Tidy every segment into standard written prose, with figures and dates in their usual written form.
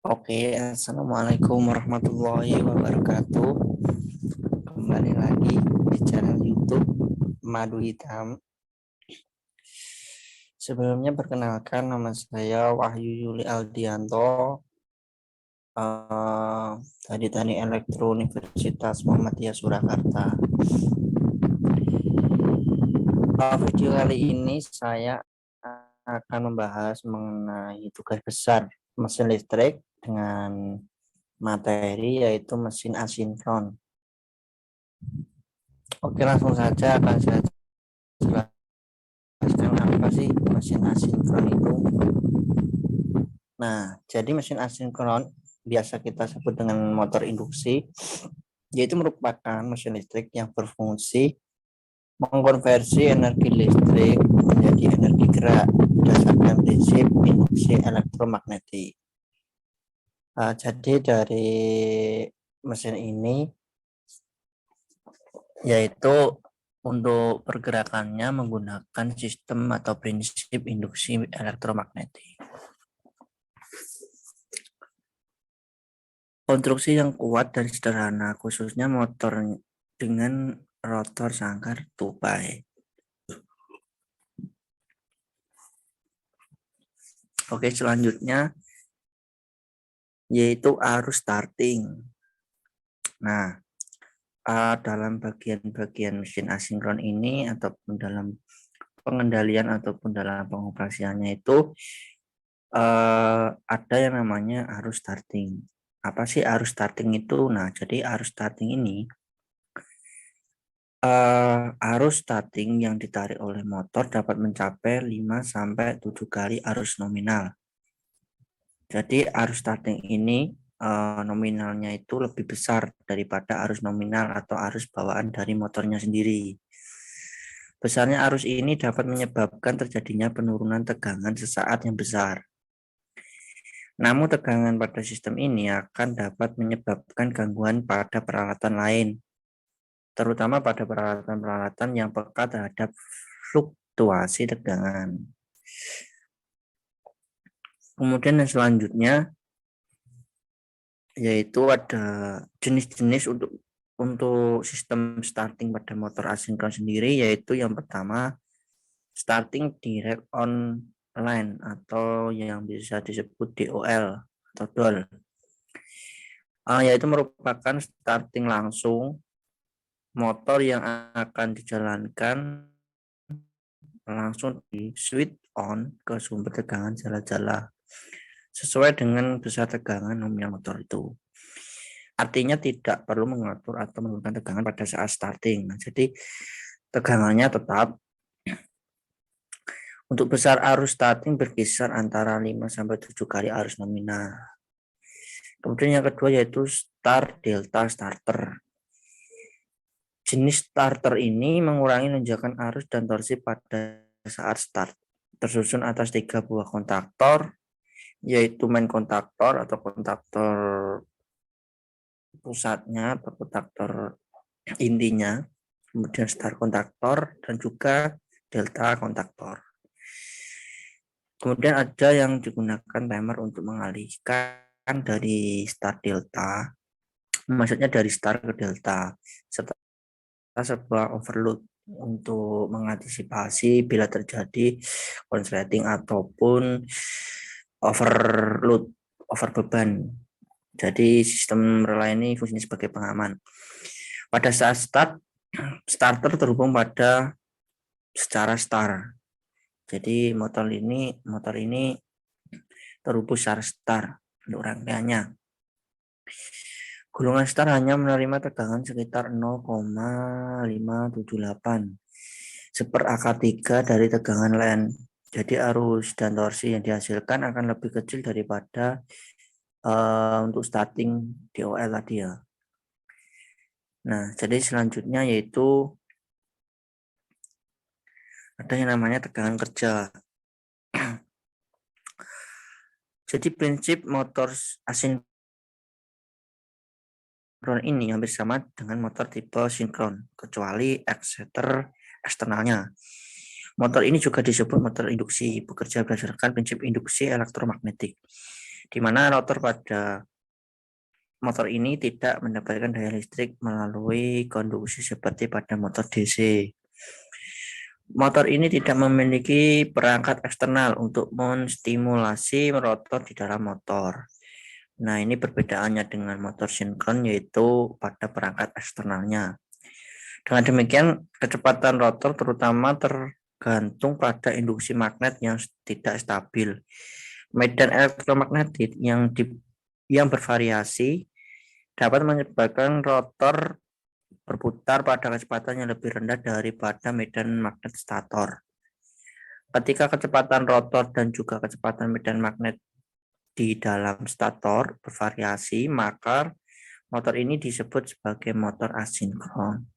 Oke, assalamualaikum warahmatullahi wabarakatuh. Kembali lagi di channel YouTube Madu Hitam. Sebelumnya perkenalkan, nama saya Wahyu Yuli Aldianto, dari Teknik Elektro Universitas Muhammadiyah Surakarta. Video kali ini saya akan membahas mengenai tugas besar mesin listrik dengan materi yaitu mesin asinkron. Oke, langsung saja akan saya jelaskan apa sih mesin asinkron itu. Nah, jadi mesin asinkron biasa kita sebut dengan motor induksi, yaitu merupakan mesin listrik yang berfungsi mengkonversi energi listrik menjadi energi gerak berdasarkan prinsip induksi elektromagnetik. Jadi dari mesin ini yaitu untuk pergerakannya menggunakan sistem atau prinsip induksi elektromagnetik. Konstruksi yang kuat dan sederhana, khususnya motor dengan rotor sangkar tupai. Oke, selanjutnya yaitu arus starting. Nah, dalam bagian-bagian mesin asinkron ini ataupun dalam pengendalian ataupun dalam pengoperasiannya itu ada yang namanya arus starting. Apa sih arus starting itu? Nah, jadi arus starting ini arus starting yang ditarik oleh motor dapat mencapai 5-7 kali arus nominal. Jadi arus starting ini nominalnya itu lebih besar daripada arus nominal atau arus bawaan dari motornya sendiri. Besarnya arus ini dapat menyebabkan terjadinya penurunan tegangan sesaat yang besar. Namun tegangan pada sistem ini akan dapat menyebabkan gangguan pada peralatan lain, terutama pada peralatan-peralatan yang peka terhadap fluktuasi tegangan. Kemudian yang selanjutnya yaitu ada jenis-jenis untuk sistem starting pada motor asinkron sendiri, yaitu yang pertama starting direct on line atau yang bisa disebut DOL atau DOL, yaitu merupakan starting langsung motor yang akan dijalankan langsung di switch on ke sumber tegangan jala-jala sesuai dengan besar tegangan nominal motor itu. Artinya tidak perlu mengatur atau menurunkan tegangan pada saat starting. Nah, jadi tegangannya tetap. Untuk besar arus starting berkisar antara 5-7 kali arus nominal. Kemudian yang kedua yaitu start delta starter. Jenis starter ini mengurangi lonjakan arus dan torsi pada saat start. Tersusun atas 3 buah kontaktor, yaitu main kontaktor atau kontaktor pusatnya atau kontaktor intinya, kemudian start kontaktor dan juga delta kontaktor. Kemudian ada yang digunakan timer untuk mengalihkan dari start delta, maksudnya dari start ke delta, serta sebuah overload untuk mengantisipasi bila terjadi konsleting ataupun overload, overbeban. Jadi sistem relay ini fungsinya sebagai pengaman. Pada saat starter terhubung pada secara star. Jadi motor ini terhubung secara star untuk rangkaiannya. Gulungan star hanya menerima tegangan sekitar 0,578 seper-akar 3 dari tegangan len. Jadi arus dan torsi yang dihasilkan akan lebih kecil daripada untuk starting DOL tadi ya. Nah, jadi selanjutnya yaitu ada yang namanya tegangan kerja. Jadi prinsip motor asinkron ini hampir sama dengan motor tipe sinkron, kecuali exciter eksternalnya. Motor ini juga disebut motor induksi, bekerja berdasarkan prinsip induksi elektromagnetik. di mana rotor pada motor ini tidak mendapatkan daya listrik melalui konduksi seperti pada motor DC. Motor ini tidak memiliki perangkat eksternal untuk menstimulasi rotor di dalam motor. Nah, ini perbedaannya dengan motor sinkron, yaitu pada perangkat eksternalnya. Dengan demikian, kecepatan rotor terutama tergantung pada induksi magnet yang tidak stabil. Medan elektromagnetik yang bervariasi dapat menyebabkan rotor berputar pada kecepatan yang lebih rendah daripada medan magnet stator. Ketika kecepatan rotor dan juga kecepatan medan magnet di dalam stator bervariasi, maka motor ini disebut sebagai motor asinkron.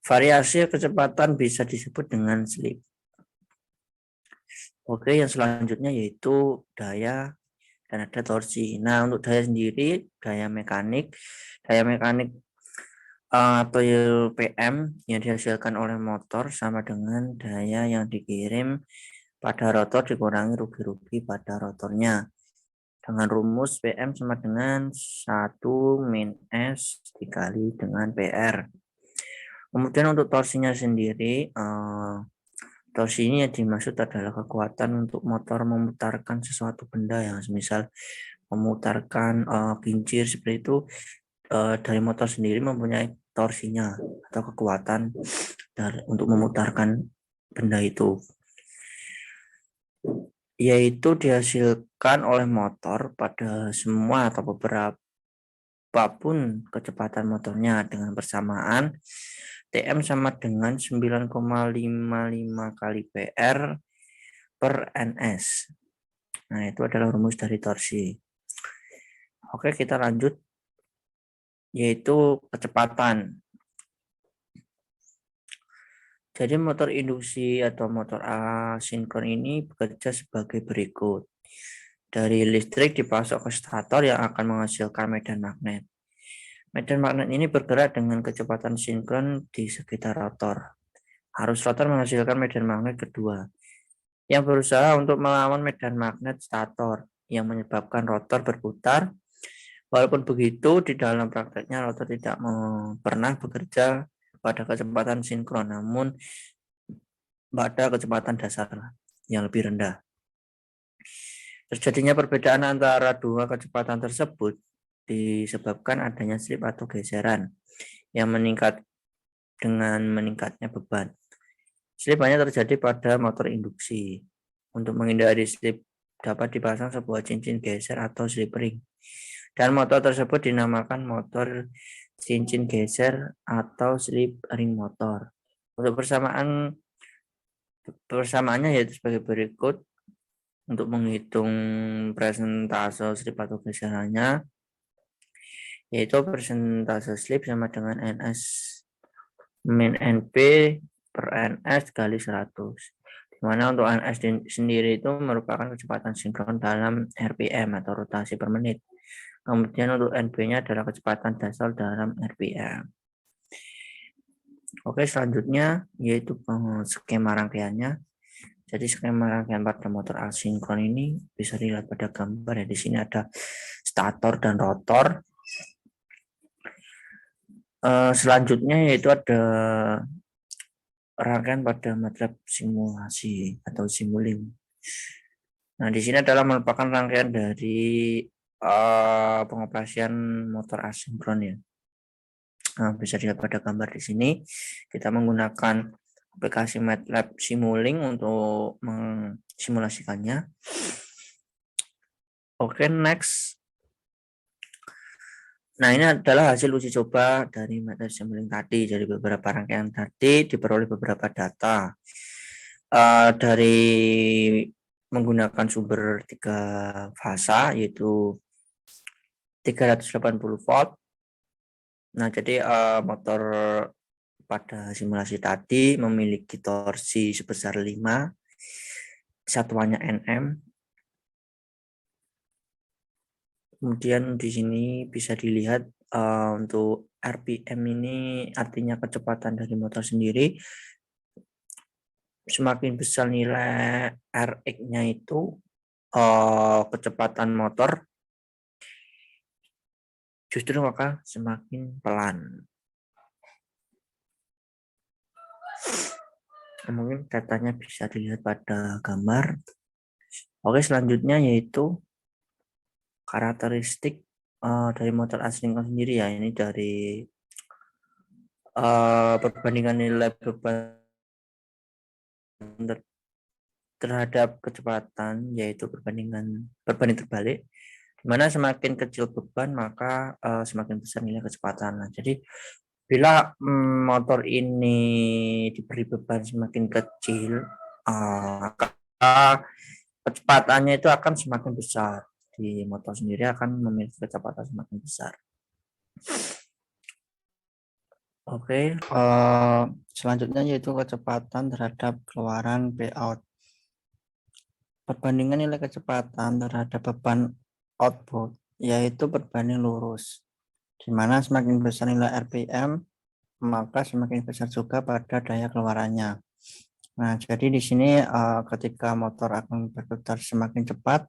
Variasi kecepatan bisa disebut dengan slip. Oke, yang selanjutnya yaitu daya dan ada torsi. Nah, untuk daya sendiri, daya mekanik atau PM yang dihasilkan oleh motor sama dengan daya yang dikirim pada rotor dikurangi rugi-rugi pada rotornya. Dengan rumus PM sama dengan 1 min S dikali dengan PR. Kemudian untuk torsinya sendiri, torsi ini yang dimaksud adalah kekuatan untuk motor memutarkan sesuatu benda yang misal memutarkan kincir seperti itu. Dari motor sendiri mempunyai torsinya atau kekuatan untuk memutarkan benda itu, yaitu dihasilkan oleh motor pada semua atau beberapa pun kecepatan motornya. Dengan bersamaan TM sama dengan 9,55 kali PR per NS. Nah, itu adalah rumus dari torsi. Oke, kita lanjut, yaitu kecepatan. Jadi motor induksi atau motor asinkron ini bekerja sebagai berikut. Dari listrik dipasok ke stator yang akan menghasilkan medan magnet. Medan magnet ini bergerak dengan kecepatan sinkron di sekitar rotor. Arus rotor menghasilkan medan magnet kedua yang berusaha untuk melawan medan magnet stator yang menyebabkan rotor berputar. Walaupun begitu, di dalam prakteknya rotor tidak pernah bekerja pada kecepatan sinkron, namun pada kecepatan dasar yang lebih rendah. Terjadinya perbedaan antara dua kecepatan tersebut disebabkan adanya slip atau geseran yang meningkat dengan meningkatnya beban. Slip hanya terjadi pada motor induksi. Untuk menghindari slip dapat dipasang sebuah cincin geser atau slip ring. Dan motor tersebut dinamakan motor cincin geser atau slip ring motor. Untuk persamaannya yaitu sebagai berikut. Untuk menghitung persentase slip atau geserannya, yaitu persentase slip sama dengan NS min NP per NS kali 100. Dimana untuk NS sendiri itu merupakan kecepatan sinkron dalam RPM atau rotasi per menit. Kemudian untuk NP-nya adalah kecepatan dasar dalam RPM. Oke, selanjutnya yaitu skema rangkaiannya. Jadi skema rangkaian pada motor asinkron ini bisa dilihat pada gambar ya. Di sini ada stator dan rotor. Selanjutnya yaitu ada rangkaian pada MATLAB simulasi atau Simulink. Nah, di sini adalah merupakan rangkaian dari pengoperasian motor asinkron ya. Nah, bisa dilihat pada gambar di sini. Kita menggunakan aplikasi MATLAB Simulink untuk mensimulasikannya. Oke, next. Nah, ini adalah hasil uji coba dari MATLAB Simulink tadi. Jadi beberapa rangkaian tadi diperoleh beberapa data dari menggunakan sumber 3 fasa yaitu 380 volt. Nah, jadi motor pada simulasi tadi memiliki torsi sebesar 5, satuannya Nm. Kemudian di sini bisa dilihat untuk RPM ini artinya kecepatan dari motor sendiri. Semakin besar nilai Rx-nya itu, kecepatan motor justru maka semakin pelan. Mungkin datanya bisa dilihat pada gambar. Oke, selanjutnya yaitu karakteristik dari motor asynchron sendiri ya. Ini dari perbandingan nilai beban terhadap kecepatan, yaitu berbanding terbalik, di mana semakin kecil beban maka semakin besar nilai kecepatan. Nah, jadi bila motor ini diberi beban semakin kecil, maka kecepatannya itu akan semakin besar. Di motor sendiri akan memiliki kecepatan semakin besar. Oke, selanjutnya yaitu kecepatan terhadap keluaran Pout. Perbandingan nilai kecepatan terhadap beban output yaitu berbanding lurus, di mana semakin besar nilai RPM maka semakin besar juga pada daya keluarannya. Nah, jadi di sini ketika motor akan berputar semakin cepat,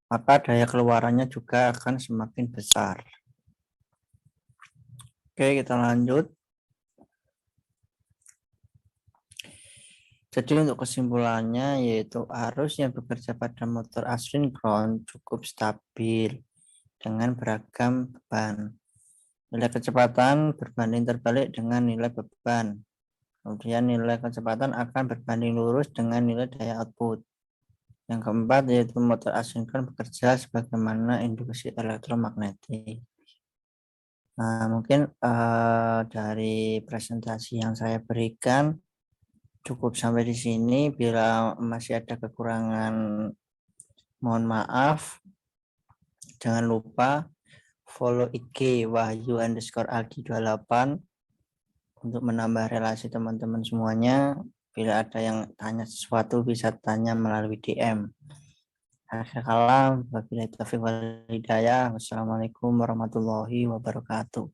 maka daya keluarannya juga akan semakin besar. Oke, kita lanjut. Jadi untuk kesimpulannya yaitu arus yang bekerja pada motor asinkron cukup stabil dengan beragam beban. Nilai kecepatan berbanding terbalik dengan nilai beban. Kemudian nilai kecepatan akan berbanding lurus dengan nilai daya output. Yang keempat yaitu motor asinkron bekerja sebagaimana induksi elektromagnetik. Nah, mungkin dari presentasi yang saya berikan cukup sampai di sini. Bila masih ada kekurangan, mohon maaf. Jangan lupa follow IG Wahyu_Aldi28 untuk menambah relasi teman-teman semuanya. Bila ada yang tanya sesuatu bisa tanya melalui DM. Akhir kalam, wabillahi taufiq wal hidayah. Wassalamualaikum warahmatullahi wabarakatuh.